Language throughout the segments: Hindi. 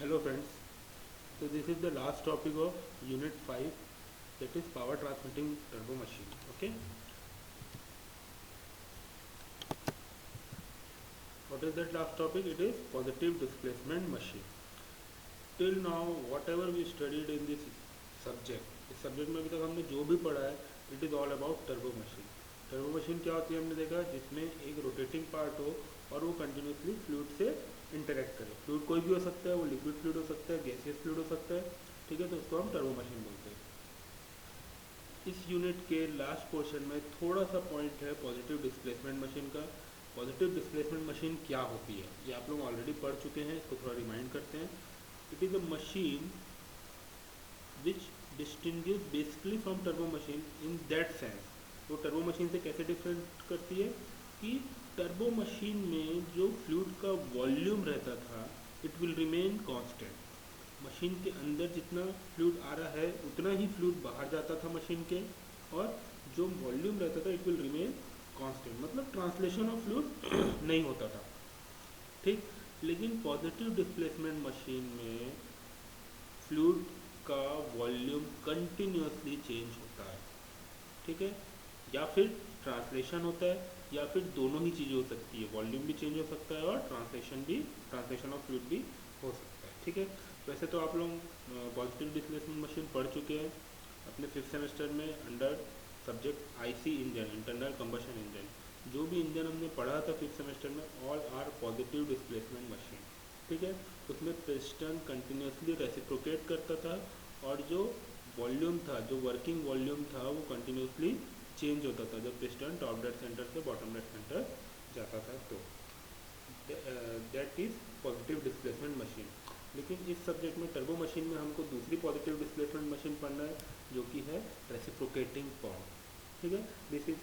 Hello friends, so this is the last topic of unit 5, that is power transmitting turbo machine. Okay, what is that last topic? It is positive displacement machine. Till now whatever we studied in this subject, इस सब्जेक्ट में अभी तक हमने जो भी पढ़ा है, it is all about turbo machine. Turbo machine क्या होती है हमने देखा, जिसमें एक रोटेटिंग पार्ट हो और वो कंटिन्यूसली फ्लूइड से इंटरेक्ट करे. फ्लूइड कोई भी हो सकता है, वो लिक्विड फ्लूइड हो सकता है, गैसियस फ्लूइड हो सकता है. ठीक है, तो उसको हम टर्बो मशीन बोलते हैं. इस यूनिट के लास्ट पोर्शन में थोड़ा सा पॉइंट है पॉजिटिव डिस्प्लेसमेंट मशीन का. पॉजिटिव डिस्प्लेसमेंट मशीन क्या होती है ये आप लोग ऑलरेडी पढ़ चुके हैं, इसको थोड़ा रिमाइंड करते हैं. It is a machine which distinguish basically from turbo machine in that sense. वो टर्बो मशीन से कैसे डिफरेंट करती है कि टर्बो मशीन में जो फ्लूइड का वॉल्यूम रहता था, it will remain constant. Machine के अंदर जितना फ्लूइड आ रहा है उतना ही फ्लूइड बाहर जाता था मशीन के, और जो वॉल्यूम रहता था इट विल रिमेन कांस्टेंट, मतलब ट्रांसलेशन ऑफ फ्लूइड नहीं होता था. ठीक. लेकिन पॉजिटिव डिस्प्लेसमेंट मशीन में फ्लूइड का वॉल्यूम कंटिन्यूसली चेंज होता है. ठीक है, या फिर ट्रांसलेशन होता है, या फिर दोनों ही चीज़ें हो सकती है. वॉल्यूम भी चेंज हो सकता है और ट्रांसलेशन ऑफ फ्लूइड भी हो सकता है. ठीक है, वैसे तो आप लोग पॉजिटिव डिस्प्लेसमेंट मशीन पढ़ चुके हैं अपने फिफ्थ सेमेस्टर में under subject IC engine, internal combustion engine. जो भी इंजन हमने पढ़ा था फिफ्थ सेमेस्टर में, all are positive displacement machine. ठीक है, उसमें पिस्टन कंटिन्यूसली रेसिप्रोकेट करता था, और जो वॉल्यूम था, जो वर्किंग वॉल्यूम था, वो कंटिन्यूसली चेंज होता था जब पिस्टन टॉप डेड सेंटर से बॉटम डेड सेंटर जाता था. तो that is positive displacement machine. लेकिन इस सब्जेक्ट में टर्बो मशीन में हमको दूसरी पॉजिटिव डिस्प्लेसमेंट मशीन पढ़ना है, जो कि है रेसिप्रोकेटिंग पंप. ठीक है, this is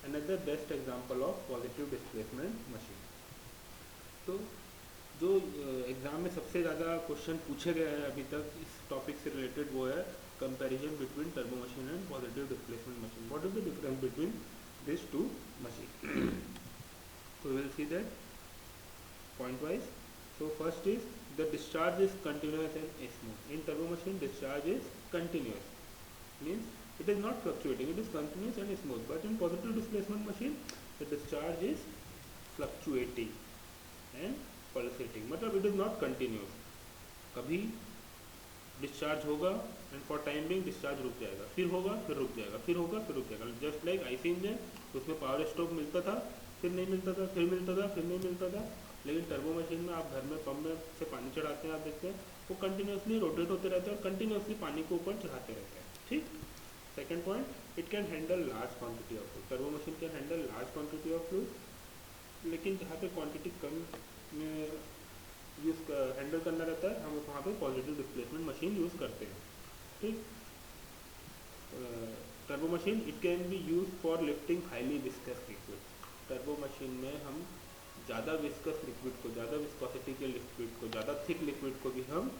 another best example of positive displacement machine. तो जो एग्ज़ाम में सबसे ज़्यादा क्वेश्चन पूछे गए हैं अभी तक इस टॉपिक से रिलेटेड, वो है comparison between turbo machine and positive displacement machine. What is the difference between this two machine? So we will see that point wise. So first is the discharge is continuous and smooth. In turbo machine, discharge is continuous, means it is not fluctuating, it is continuous and smooth. But in positive displacement machine, the discharge is fluctuating and pulsating, मतलब it is not continuous. कभी डिस्चार्ज होगा and for time being discharge रुक जाएगा, फिर होगा, फिर रुक जाएगा, फिर होगा, फिर रुक जाएगा. जस्ट लाइक आईसी इंजन, उसमें पावर स्ट्रोक मिलता था, फिर नहीं मिलता था, फिर मिलता था, फिर नहीं मिलता था. लेकिन टर्बो मशीन में आप घर में पंप में से पानी चढ़ाते हैं, आप देखते हैं वो कंटिन्यूसली रोटेट होते रहते हैं और कंटिन्यूसली पानी को ऊपर चढ़ाते रहते हैं. ठीक. Second point, it can handle large quantity of fluid. Turbo machine can handle large quantity of fluid, लेकिन जहाँ पे क्वान्टिटी कम यूज़ हैंडल करना रहता है, हम वहाँ पे पॉजिटिव डिस्प्लेसमेंट मशीन यूज़ करते हैं. ठीक. Turbo machine it can be use for lifting highly viscous liquid. Turbo machine में हम ज़्यादा विस्कस लिक्विड को, ज़्यादा विस्कोसिटी के लिक्विड को, ज़्यादा थिक लिक्विड को भी हम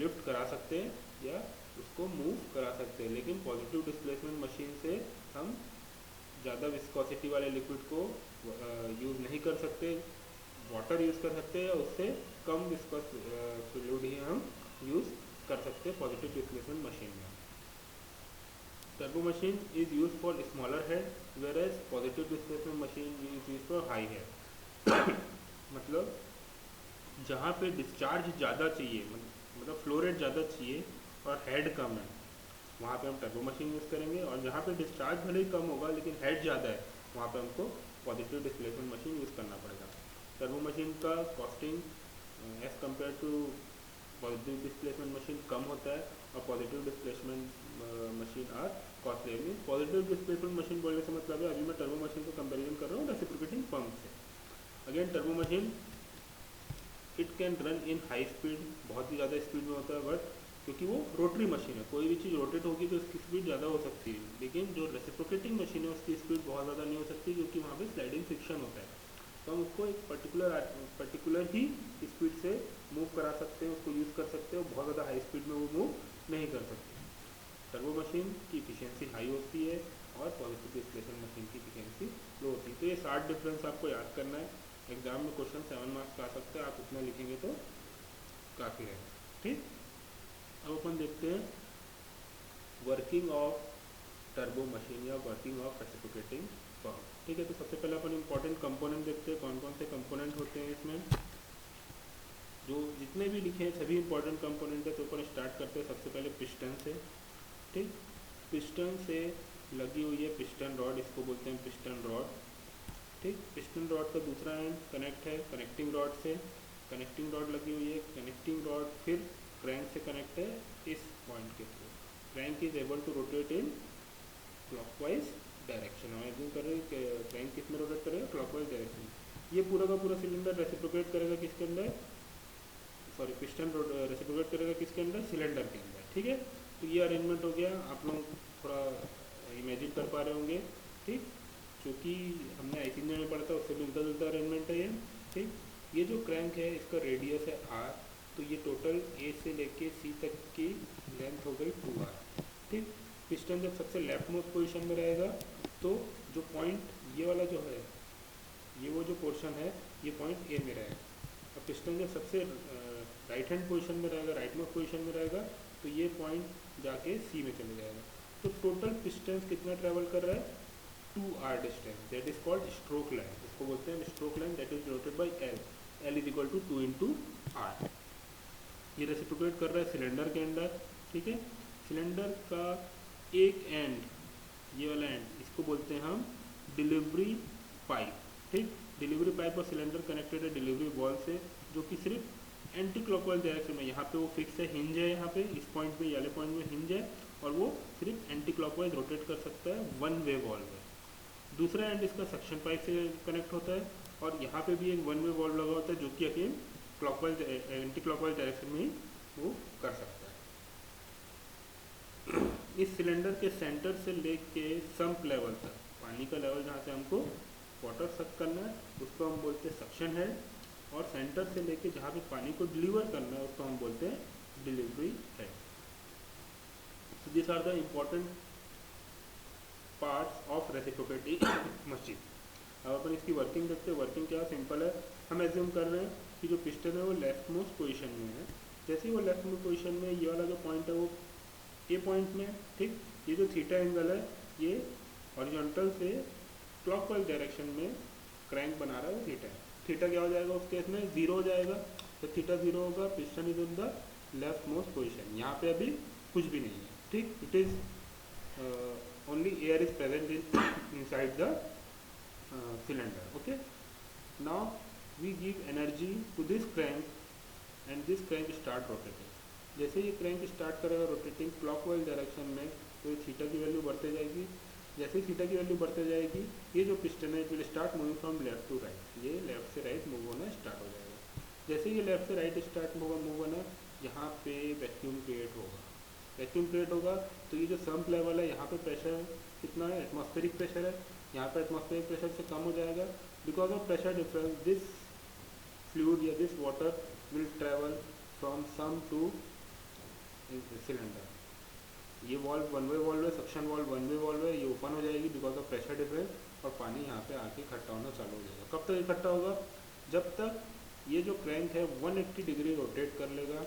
लिफ्ट करा सकते हैं या उसको मूव करा सकते हैं. लेकिन पॉजिटिव डिस्प्लेसमेंट मशीन से हम ज़्यादा विस्कोसिटी वाले लिक्विड को यूज़ नहीं कर सकते. वाटर यूज़ कर सकते हैं, उससे कम विस्कस फ्लूइड ही हम यूज़ कर सकते हैं पॉजिटिव डिस्प्लेसमेंट मशीन में. Turbo machine is use for smaller head, whereas positive displacement machine is use for high head. मतलब जहाँ पे डिस्चार्ज ज़्यादा चाहिए, मतलब फ्लो रेट ज़्यादा चाहिए और हेड कम है, वहाँ पे हम टर्बो मशीन यूज़ करेंगे. और जहाँ पे डिस्चार्ज भले ही कम होगा लेकिन हेड ज़्यादा है, वहाँ पे हमको पॉजिटिव डिस्प्लेसमेंट मशीन यूज़ करना पड़ेगा. टर्बो मशीन का costing as compare to positive displacement machine कम होता है, और positive displacement machine are costly. Mean positive displacement machine बोलने से मतलब है, अभी मैं टर्बो मशीन को कंपेरिजन कर रहा हूँ रेसिप्रोकेटिंग पंप से. Again turbo machine it can run in high speed, बहुत ही ज़्यादा स्पीड में होता है, बट क्योंकि वो रोटरी मशीन है, कोई भी चीज़ रोटेट होगी तो उसकी स्पीड ज़्यादा हो सकती है. लेकिन जो रेसिप्रोकेटिंग मशीन है उसकी स्पीड बहुत ज़्यादा नहीं हो सकती, क्योंकि वहाँ पे स्लाइडिंग फ्रिक्शन होता है. तो हम उसको एक पर्टिकुलर ही स्पीड से मूव करा सकते हैं, उसको यूज़ कर सकते हैं. बहुत ज़्यादा हाई स्पीड में वो मूव नहीं कर सकते. टर्बो मशीन की इफिशियंसी हाई होती है और पॉजिटिव डिस्प्लेसमेंट मशीन की इफिशियंसी लो होती है. तो ये 60 डिफरेंस आपको याद करना है. एग्जाम में क्वेश्चन 7 मार्क्स का आ सकता है, आप उतना लिखेंगे तो काफ़ी रहेगा। ठीक, अब अपन देखते हैं वर्किंग ऑफ टर्बो मशीन या वर्किंग ऑफ रेसिप्रोकेटिंग पंप। ठीक है, तो सबसे पहले अपन इंपॉर्टेंट कंपोनेंट देखते हैं, कौन कौन से कंपोनेंट होते हैं इसमें। जो जितने भी लिखे हैं सभी इंपॉर्टेंट कंपोनेंट है, तो अपन स्टार्ट करते हैं सबसे पहले पिस्टन से। ठीक, पिस्टन से लगी हुई है पिस्टन रॉड, इसको बोलते हैं पिस्टन रॉड। ठीक, पिस्टन रॉड का दूसरा एंड कनेक्ट है कनेक्टिंग रॉड से, कनेक्टिंग रॉड लगी हुई है, कनेक्टिंग रॉड फिर क्रैंक से कनेक्ट है इस पॉइंट के through. Crank is able to rotate in clockwise direction. हम एज्यूम कर रहे हैं कि क्रैंक किस में रोटेट करेगा, क्लॉकवाइज डायरेक्शन। ये पूरा का पूरा सिलेंडर रेसिप्रोकेट करेगा किसके अंदर, सॉरी पिस्टन रेसिप्रोकेट करेगा किसके अंदर, सिलेंडर के अंदर। ठीक है, तो ये अरेंजमेंट हो गया, आप लोग थोड़ा इमेजिन कर पा रहे होंगे। ठीक, क्योंकि हमने आईसी इंजन में पढ़ा था, उससे मिलता जुलता अरेंजमेंट है ये। ठीक, ये जो क्रैंक है इसका रेडियस है आर, तो ये टोटल ए से लेके सी तक की लेंथ हो गई 2r। ठीक, पिस्टन जब सबसे लेफ्ट मोस्ट पोजीशन में रहेगा तो जो पॉइंट ये वाला जो है, ये वो जो पोर्शन है, ये पॉइंट ए में रहेगा। और पिस्टन जब सबसे राइट हैंड पोजीशन में रहेगा, राइट मोस्ट पोजीशन में रहेगा, तो ये पॉइंट जाके सी में चले जाएगा। तो टोटल पिस्टन कितना ट्रैवल कर रहा है, 2r distance, that is called stroke line. इसको बोलते हैं stroke line, that is denoted by L, L is equal to 2 into R. ये रेसिप्रोकेट कर रहा है सिलेंडर के अंदर। ठीक है, सिलेंडर का एक एंड, ये वाला एंड, इसको बोलते हैं हम डिलीवरी पाइप। ठीक, डिलीवरी पाइप और सिलेंडर कनेक्टेड है डिलीवरी वॉल से, जो कि सिर्फ एंटी क्लॉकवाइज डायरेक्शन में, यहाँ पे वो फिक्स है, हिंज है, यहाँ पे इस पॉइंट पे, वाले पॉइंट में हिंज है, और वो सिर्फ एंटी क्लॉकवाइज रोटेट कर सकता है, वन वे वॉल्व है। दूसरा एंड इसका सक्शन पाइप से कनेक्ट होता है, और यहाँ पे भी एक वन वे वॉल्व लगा होता है, जो कि again clockwise anti clockwise direction में ही वो कर सकता है। इस सिलेंडर के सेंटर से लेके सम्प लेवल तक, पानी का लेवल जहाँ से हमको वाटर सक करना है, उसको हम बोलते हैं सक्शन हेड, और सेंटर से लेके जहाँ पे पानी को डिलीवर करना है, उसको हम बोलते हैं delivery head. So these are the important parts of reciprocating machine. अब अपन इसकी वर्किंग देखते हैं। वर्किंग क्या सिंपल है, हम एज्यूम कर रहे हैं कि जो पिस्टन है वो लेफ्ट मोस्ट पोजीशन में है। जैसे ही वो लेफ्ट मोस्ट पोजीशन में, ये वाला जो पॉइंट है वो ए पॉइंट में। ठीक, ये जो थीटा एंगल है ये हॉरिजॉन्टल से क्लॉकवाइज डायरेक्शन में क्रैंक बना रहा है, वो थीटा है। थीटा क्या हो जाएगा उस केस में, 0 हो जाएगा। तो थीटा 0 होगा, piston is in the left most position, यहाँ पे अभी कुछ भी नहीं है। ठीक, it is only air is present inside the cylinder. Okay, now we give energy to this crank and this crank start rotating. जैसे ये क्रैंक स्टार्ट करेगा रोटेटिंग क्लॉकवाइज डायरेक्शन में, तो ये थीटा की वैल्यू बढ़ते जाएगी। जैसे ही थीटा की वैल्यू बढ़ते जाएगी, ये जो पिस्टन है it will start moving from left to right, ये लेफ्ट से राइट मूव होना स्टार्ट हो जाएगा। जैसे ये लेफ्ट से राइट स्टार्ट मूव होना, यहाँ पे वैक्यूम क्रिएट होगा। वैक्यूम क्रिएट होगा तो ये जो सम्प लेवल है, यहाँ पे प्रेशर कितना है, एटमॉस्फेरिक प्रेशर है, यहाँ पर एटमॉस्फेरिक प्रेशर से कम हो जाएगा। Because of pressure difference this fluid या this water will travel from sump to cylinder. ये वॉल्व वन वे वॉल्व है, suction valve one way valve है, ये ओपन हो जाएगी बिकॉज ऑफ प्रेशर डिफरेंस, और पानी यहाँ पे आके इकट्ठा होना चालू हो जाएगा। कब तक इकट्ठा होगा, जब तक ये जो क्रैंक है 180 डिग्री रोटेट कर लेगा,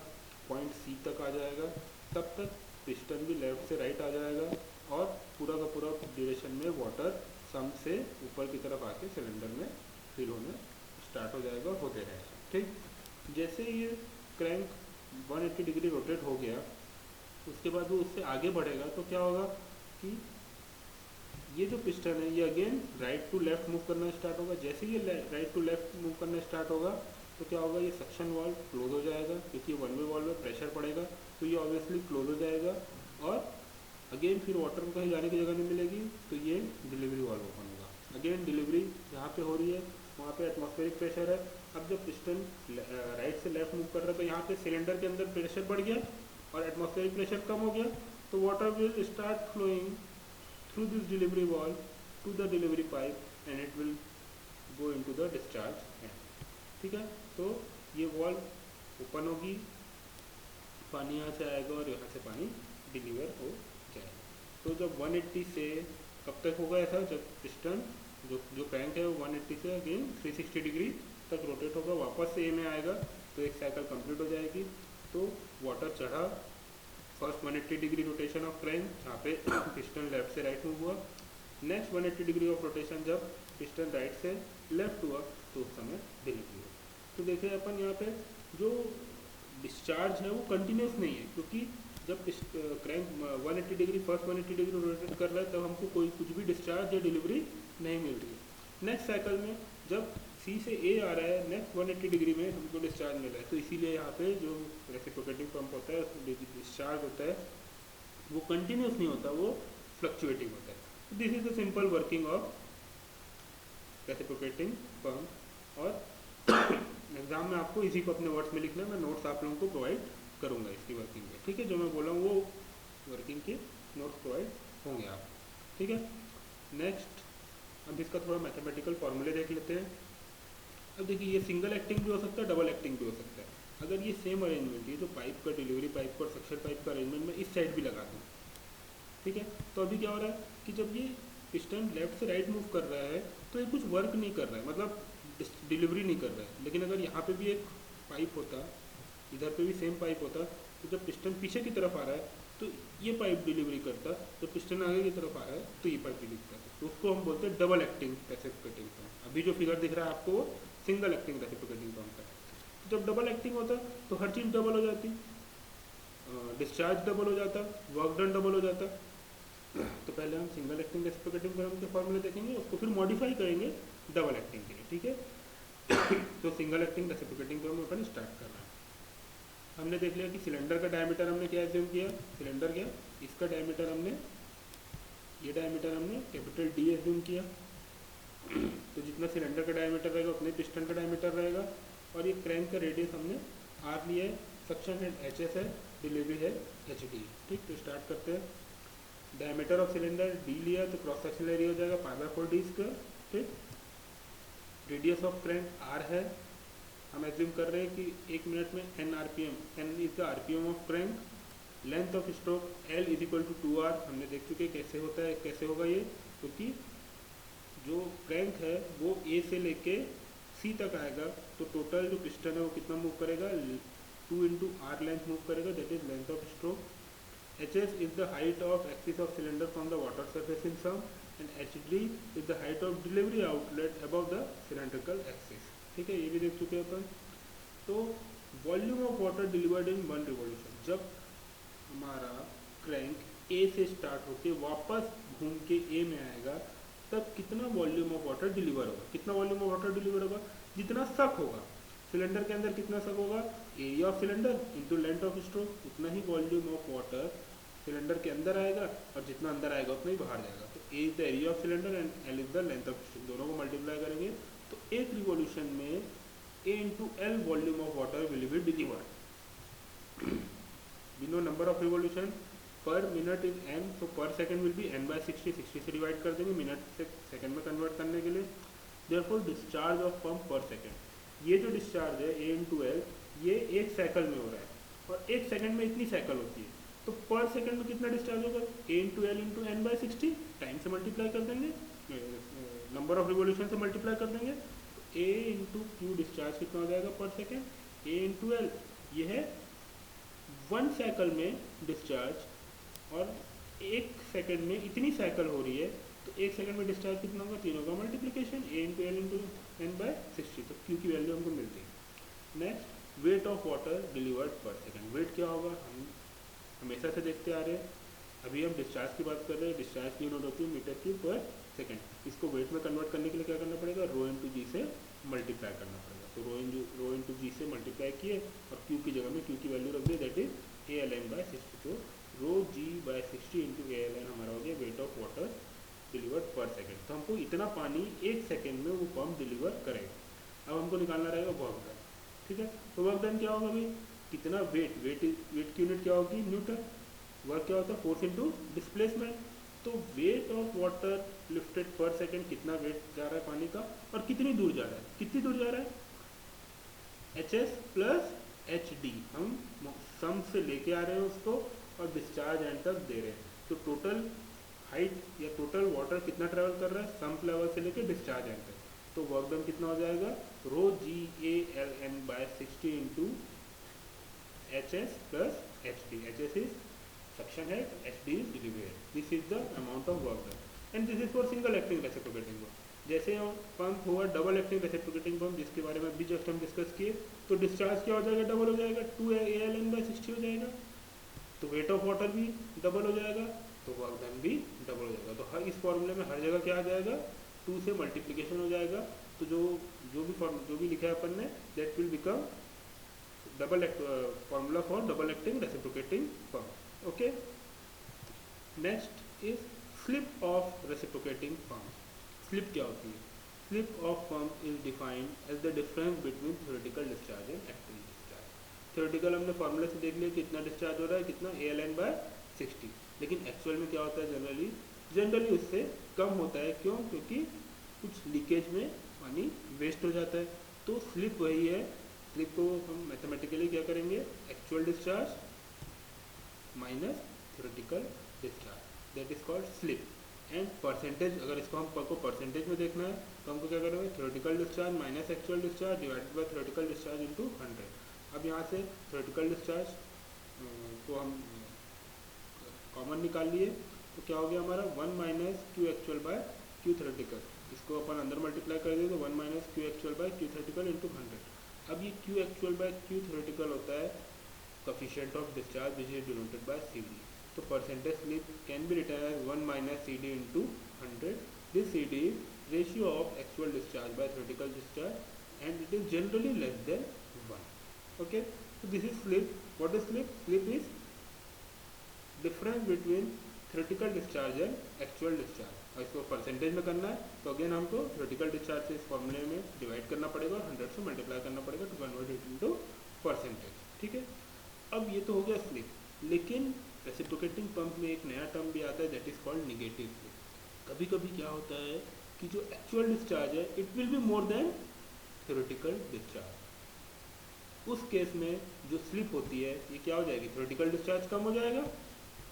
पॉइंट सी तक आ जाएगा, तब तक पिस्टन भी लेफ्ट से राइट आ जाएगा, और पूरा का पूरा ड्यूरेशन में वाटर सम से ऊपर की तरफ आके सिलेंडर में फिल होने स्टार्ट हो जाएगा, होते रहेगा। ठीक, जैसे ये क्रैंक 180 डिग्री रोटेट हो गया, उसके बाद वो उससे आगे बढ़ेगा, तो क्या होगा कि ये जो पिस्टन है ये again right to left move करना स्टार्ट होगा। जैसे ये राइट टू लेफ्ट मूव करना स्टार्ट होगा, तो क्या होगा, ये सक्शन वाल्व क्लोज हो जाएगा, क्योंकि वन वे वाल्व में प्रेशर पड़ेगा, तो ये ऑब्वियसली क्लोज हो जाएगा, और अगेन फिर वाटर को कहीं जाने की जगह नहीं मिलेगी, तो ये डिलीवरी वाल्व ओपन होगा। अगेन डिलीवरी जहाँ पे हो रही है वहाँ पे एटमॉस्फेरिक प्रेशर है। अब जब पिस्टन राइट से लेफ्ट मूव कर रहा है, तो यहाँ पे सिलेंडर के अंदर प्रेशर बढ़ गया और एटमॉस्फेरिक प्रेशर कम हो गया, तो water will start flowing through this delivery valve to the delivery pipe, and it will go into the discharge end. ठीक है, तो ये वाल्व ओपन होगी, पानी यहाँ से आएगा और यहाँ से पानी डिलीवर हो जाएगा। तो जब 180 से कब तक होगा ऐसा, जब पिस्टन जो क्रैंक है वो 180 से अगेन 360 डिग्री तक रोटेट होगा, वापस से ए में आएगा, तो तो एक साइकिल कंप्लीट हो जाएगी। तो वाटर चढ़ा, first 180 degree rotation of crank जहाँ पे पिस्टन लेफ्ट से राइट मूव हुआ, नेक्स्ट 180 डिग्री ऑफ रोटेशन जब पिस्टन राइट से लेफ्ट हुआ तो उस समय डिलीवरी हुई। तो देखिए अपन यहाँ पे जो डिस्चार्ज है वो कंटिन्यूस नहीं है, क्योंकि जब crank 180 degree first 180 degree rotate कर रहा है तब हमको कोई कुछ भी डिस्चार्ज या डिलीवरी नहीं मिल रही है। नेक्स्ट साइकिल में जब सी से ए आ रहा है, नेक्स्ट 180 डिग्री में हमको डिस्चार्ज मिला है, तो इसीलिए यहाँ पे जो रेसिप्रोकेटिंग पंप होता है उसमें डिस्चार्ज होता है वो कंटिन्यूस नहीं होता, वो फ्लक्चुएटिंग होता है। This is the simple working of reciprocating pump. और एग्जाम में आपको इसी को अपने वर्ड्स में लिखना है, मैं नोट्स आप लोगों को प्रोवाइड करूँगा इसकी वर्किंग में, ठीक है। जो मैं बोला हूँ वो वर्किंग के नोट्स प्रोवाइड होंगे आप, ठीक है। नेक्स्ट अब इसका थोड़ा मैथमेटिकल फॉर्मूले देख लेते हैं। अब देखिए ये सिंगल एक्टिंग भी हो सकता है, डबल एक्टिंग भी हो सकता है। अगर ये सेम अरेंजमेंट है, तो पाइप का डिलीवरी पाइप का और सक्शन पाइप का अरेंजमेंट मैं इस साइड भी लगा दूँ, ठीक है। तो अभी क्या हो रहा है कि जब ये पिस्टन लेफ्ट से राइट मूव कर रहा है तो ये कुछ वर्क नहीं कर रहा है, मतलब डिलीवरी नहीं कर रहा है। लेकिन अगर यहाँ पे भी एक पाइप होता, इधर पे भी सेम पाइप होता, तो जब पिस्टन पीछे की तरफ आ रहा है तो ये पाइप डिलीवरी करता, जब पिस्टन आगे की तरफ आ रहा है तो ये पाइप डिलीवरी करता। तो उसको हम बोलते हैं डबल एक्टिंग रेसिप्रोकेटिंग पंप। अभी जो फिगर दिख रहा है आपको वो सिंगल एक्टिंग रेसिप्रोकेटिंग पंप है। तो जब डबल एक्टिंग होता तो हर चीज़ डबल हो जाती, डिस्चार्ज डबल हो जाता, वर्क डन डबल हो जाता। तो पहले हम सिंगल एक्टिंग रेसिप्रोकेटिंग पंप के फॉर्मूले देखेंगे, उसको फिर मॉडिफाई करेंगे डबल एक्टिंग के लिए, ठीक है। तो सिंगल एक्टिंग रेसिप्रोकेटिंग पंप अपन स्टार्ट कर रहे हैं। हमने देख लिया कि सिलेंडर का डायमीटर हमने क्या एज्यूम किया, सिलेंडर क्या, इसका डायमीटर हमने, ये डायमीटर हमने कैपिटल डी एज्यूम किया। तो जितना सिलेंडर का डायमीटर रहेगा उतने पिस्टन का डायमीटर रहेगा। और ये क्रैंक का रेडियस हमने आर लिया है, सक्शन हेड एच एस है, डिलीवरी है एच डी, ठीक। तो स्टार्ट करते हैं। डायमीटर ऑफ सिलेंडर डी लिया तो क्रॉस सेक्शनल एरिया हो जाएगा π/4 डी स्क्वायर, ठीक। रेडियस ऑफ क्रैंक आर है, हम एज्यूम कर रहे हैं कि 1 मिनट में n RPM, n is the RPM of crank. Length of stroke L is equal to 2r, हमने देख चुके कैसे होता है, कैसे होगा ये, क्योंकि जो क्रैंक है वो A से लेके C तक आएगा, तो टोटल जो पिस्टन है वो कितना मूव करेगा, 2 इंटू आर लेंथ मूव करेगा, that is length of stroke. HS is the height of axis of cylinder from the water surface in sum, and HD is the height of delivery outlet above the cylindrical axis, ठीक है। ये भी देख चुके हैं अपन। तो volume of water delivered in 1 revolution, जब हमारा क्रैंक A से स्टार्ट होके वापस घूम के A में आएगा तब कितना वॉल्यूम ऑफ वाटर डिलीवर होगा, कितना वॉल्यूम ऑफ वाटर डिलीवर होगा, जितना सक होगा सिलेंडर के अंदर, कितना सक होगा, area of cylinder into length of stroke, उतना ही वॉल्यूम ऑफ वाटर सिलेंडर के अंदर आएगा, और जितना अंदर आएगा उतना ही बाहर जाएगा। तो A is the area of cylinder and L is the length of stroke, दोनों को मल्टीप्लाई करेंगे तो एक रिवॉल्यूशन में A into L volume of water will be delivered. We know number of revolution per minute is N, तो per second will be n/60, 60 से डिवाइड कर देंगे, मिनट से सेकंड में कन्वर्ट करने के लिए। देयरफॉर डिस्चार्ज ऑफ पंप पर सेकंड, ये जो डिस्चार्ज है ए इंटू एल, ये एक साइकिल में हो रहा है, और एक सेकंड में इतनी साइकिल होती है, तो पर सेकंड में कितना डिस्चार्ज होगा, A into L into n/60, time से मल्टीप्लाई कर देंगे, नंबर ऑफ रिवॉल्यूशन से मल्टीप्लाई कर देंगे, तो ए इंटू क्यू डिस्चार्ज कितना हो जाएगा पर सेकंड, ए इंटू एल, ये है 1 साइकिल में डिस्चार्ज, और एक सेकंड में इतनी साइकिल हो रही है, तो एक सेकंड में डिस्चार्ज कितना होगा, तीनों का मल्टीप्लिकेशन, ए इंटू एल इंटू n/60, तो क्यू की वैल्यू हमको मिलती है। Next weight of water delivered पर सेकंड, वेट क्या होगा, हम हमेशा से देखते आ रहे हैं, अभी हम डिस्चार्ज की बात कर रहे हैं, डिस्चार्ज की यूनिट होती है मीटर क्यूब पर सेकंड, इसको वेट में कन्वर्ट करने के लिए क्या करना पड़ेगा, रो इंटू जी से मल्टीप्लाई करना पड़ेगा। तो रो इंटू जी से मल्टीप्लाई किए और क्यू की जगह में क्यू की वैल्यू रख दी, दैट इज ALN/60, तो रो G/60 इंटू ALN हमारा हो गया वेट ऑफ वाटर डिलीवर्ड पर सेकंड। तो हमको इतना पानी एक सेकंड में वो पंप डिलीवर करेगा। अब हमको निकालना रहेगा वर्क डन, ठीक है। तो वर्क डन क्या होगा भाई, कितना वेट की यूनिट क्या होगी, न्यूटन, वर्क क्या होता है, फोर्स इंटू डिस्प्लेसमेंट। तो वेट ऑफ वाटर लिफ्टेड पर सेकंड, कितना वेट जा रहा है पानी का और कितनी दूर जा रहा है, कितनी दूर जा रहा है, HS प्लस HD, हम सम से लेके आ रहे हैं उसको और डिस्चार्ज एंड तक दे रहे हैं। तो टोटल हाइट या टोटल वाटर कितना ट्रेवल कर रहा है, सम्प लेवल से लेके डिस्चार्ज एंड तक, तो वर्क डन कितना हो जाएगा, रो GALN/60 into HS plus HD. HS is suction head, HD is delivery head. This is the amount of work done. And this is for single acting reciprocating pump. जैसे पंप हुआ डबल एक्टिंग रेसिप्रोकेटिंग पंप, जिसके बारे में अभी जस्ट हम डिस्कस किए, तो डिस्चार्ज क्या हो जाएगा, डबल हो जाएगा, 2ALN/60 हो जाएगा. तो वेट ऑफ वाटर भी डबल हो जाएगा, तो वर्क डन भी डबल हो जाएगा. तो हर इस फॉर्मूले में हर जगह क्या आ जाएगा, 2 से मल्टीप्लिकेशन हो जाएगा. तो जो भी लिखा है अपन ने, that will become double formula for double acting reciprocating pump. Okay. Next is slip of reciprocating pump. Slip क्या होती है? Slip of pump is defined as the difference between theoretical discharge and active discharge. Theoretical हमने फॉर्मूला से देख लिया कितना डिस्चार्ज हो रहा है, कितना ALN/60. लेकिन एक्चुअल में क्या होता है, जनरली उससे कम होता है. क्यों? क्योंकि कुछ लीकेज में पानी वेस्ट हो जाता है. तो स्लिप वही है. स्लिप को हम मैथमेटिकली क्या करेंगे, actual discharge minus theoretical discharge, that is called slip. And percentage, अगर इसको हमको परसेंटेज में देखना है तो हमको क्या करेंगे, theoretical discharge minus actual discharge divided by theoretical discharge into 100. अब यहाँ से थ्योरेटिकल डिस्चार्ज को हम कॉमन निकाल लिए, तो क्या हो गया हमारा 1 minus Q actual by Q theoretical. इसको अपन अंदर मल्टीप्लाई कर दिए तो 1 minus Q actual by Q theoretical into 100. अब ये Q actual by Q theoretical होता है coefficient of discharge which is denoted by CD. So percentage slip can be written as 1 minus CD into 100. This CD is ratio of actual discharge by theoretical discharge and it is generally less than 1. Okay. So this is slip. What is slip? Slip is difference between theoretical discharge and actual discharge. और इसको परसेंटेज में करना है तो अगेन हमको थ्योरेटिकल डिस्चार्ज से इस फॉर्मूले में डिवाइड करना पड़ेगा और 100 से मल्टीप्लाई करना पड़ेगा to convert it into percentage. ठीक है. अब ये तो हो गया स्लिप. लेकिन रेसिप्रोकेटिंग पंप में एक नया टर्म भी आता है, that is called negative slip. कभी कभी क्या होता है कि जो एक्चुअल डिस्चार्ज है it will be more than theoretical discharge. उस केस में जो स्लिप होती है ये क्या हो जाएगी, थ्योरेटिकल डिस्चार्ज कम हो जाएगा.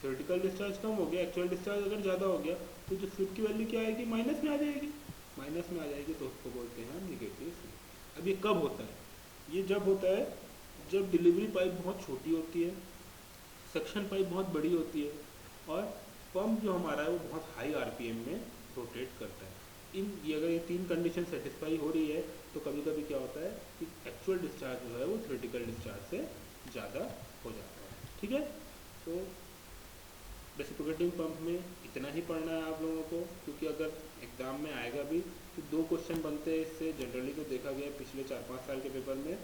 थ्योरेटिकल डिस्चार्ज कम हो गया, एक्चुअल डिस्चार्ज अगर ज़्यादा हो गया तो जो स्लिप की वैल्यू क्या आएगी, माइनस में आ जाएगी. माइनस में आ जाएगी तो उसको बोलते हैं नेगेटिव स्लिप. अब ये कब होता है, ये जब होता है जब डिलीवरी पाइप बहुत छोटी होती है, सक्शन पाइप बहुत बड़ी होती है और पंप जो हमारा है वो बहुत हाई RPM में रोटेट करता है. अगर ये तीन कंडीशन सेटिस्फाई हो रही है तो कभी कभी क्या होता है कि एक्चुअल डिस्चार्ज जो है वो थ्योरेटिकल डिस्चार्ज से ज़्यादा हो जाता है. ठीक है. तो रेसिप्रोकेटिंग पंप में इतना ही पढ़ना है आप लोगों को, क्योंकि अगर एग्जाम में आएगा भी तो 2 क्वेश्चन बनते हैं इससे. जनरली तो देखा गया पिछले 4-5 साल के पेपर में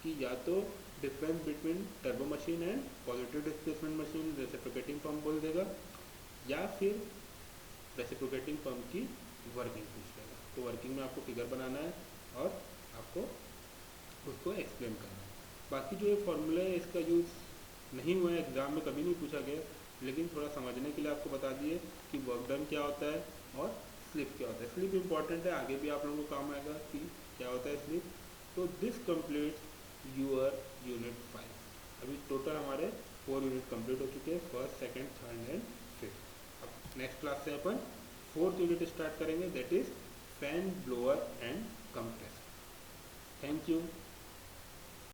कि या तो difference between turbo machine and positive displacement machine reciprocating pump बोल देगा, या फिर रेसिप्रोकेटिंग पंप की वर्किंग पूछ लेगा. तो वर्किंग में आपको फिगर बनाना है और आपको उसको एक्सप्लेन करना है. बाकी जो ये फॉर्मूला है इसका यूज़ नहीं हुआ है, एग्जाम में कभी नहीं पूछा गया, लेकिन थोड़ा समझने के लिए आपको बता दिए कि वर्क डन क्या होता है और स्लिप क्या होता है. स्लिप इंपॉर्टेंट है, आगे भी आप लोगों को काम आएगा कि क्या होता है स्लिप. तो दिस कंप्लीट्स यूर यूनिट 5. अभी टोटल हमारे 4 यूनिट कंप्लीट हो चुके हैं, first, second, third and fifth. अब नेक्स्ट क्लास से अपन 4th यूनिट स्टार्ट करेंगे, that is fan, blower and compressor. Thank you.